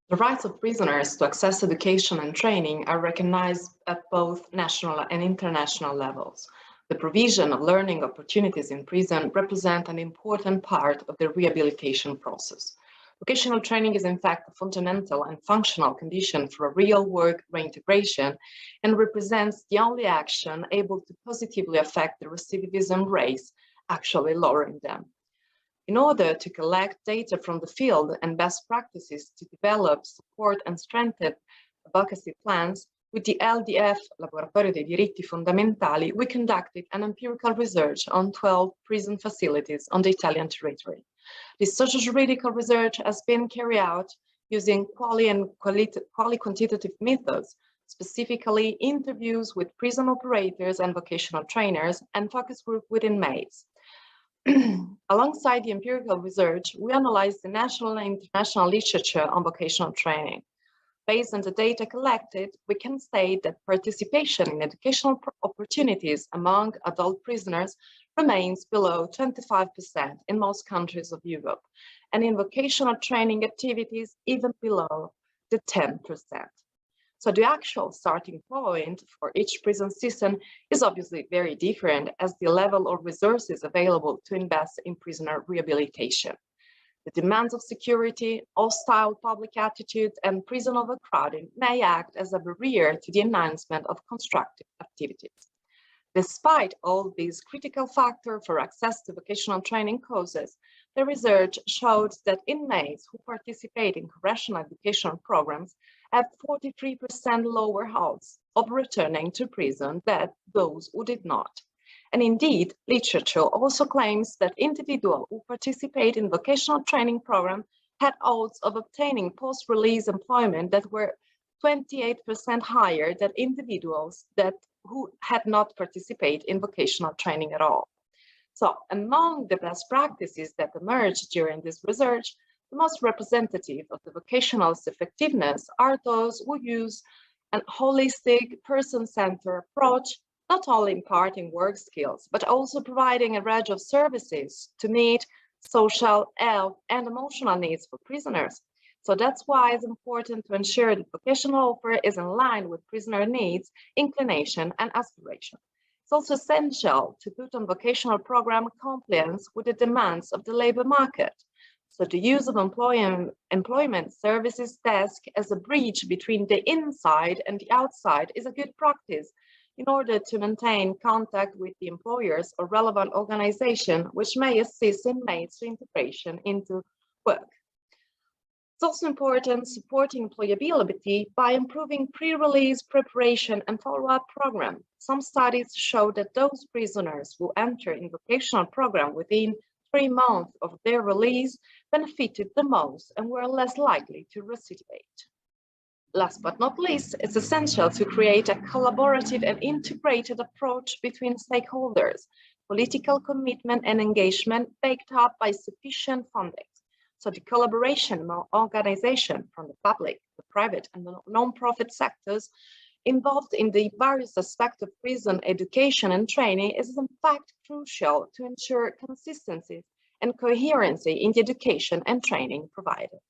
The rights of prisoners to access education and training are recognized at both national and international levels. The provision of learning opportunities in prison represent an important part of the rehabilitation process. Vocational training is in fact a fundamental and functional condition for a real work reintegration and represents the only action able to positively affect the recidivism rates, actually lowering them. In order to collect data from the field and best practices to develop, support and strengthen advocacy plans, with the LDF, Laboratorio dei Diritti Fondamentali, we conducted an empirical research on 12 prison facilities on the Italian territory. This socio-juridical research has been carried out using qualitative methods, specifically interviews with prison operators and vocational trainers and focus group with inmates. Alongside the empirical research, we analyzed the national and international literature on vocational training. Based on the data collected, we can state that participation in educational opportunities among adult prisoners remains below 25% in most countries of Europe, and in vocational training activities even below the 10%. So the actual starting point for each prison system is obviously very different as the level of resources available to invest in prisoner rehabilitation. The demands of security, hostile public attitudes, and prison overcrowding may act as a barrier to the enhancement of constructive activities. Despite all these critical factors for access to vocational training courses, the research showed that inmates who participate in correctional educational programs have 43% lower odds of returning to prison than those who did not. And indeed, literature also claims that individuals who participate in vocational training programs had odds of obtaining post-release employment that were 28% higher than individuals who had not participated in vocational training at all. So among the best practices that emerged during this research, the most representative of the vocationalist effectiveness are those who use a holistic, person-centered approach, not only imparting work skills, but also providing a range of services to meet social, health, and emotional needs for prisoners. So that's why it's important to ensure that vocational offer is in line with prisoner needs, inclination, and aspiration. It's also essential to put on vocational program compliance with the demands of the labor market. So the use of employment services desk as a bridge between the inside and the outside is a good practice in order to maintain contact with the employers or relevant organization, which may assist inmates' integration into work. It's also important supporting employability by improving pre-release preparation and follow-up program. Some studies show that those prisoners who enter in vocational program within 3 months of their release benefited the most and were less likely to recidivate. Last but not least, it's essential to create a collaborative and integrated approach between stakeholders, political commitment and engagement backed up by sufficient funding. So the collaboration among organizations from the public, the private and the non-profit sectors involved in the various aspects of prison education and training is in fact crucial to ensure consistency and coherency in the education and training provided.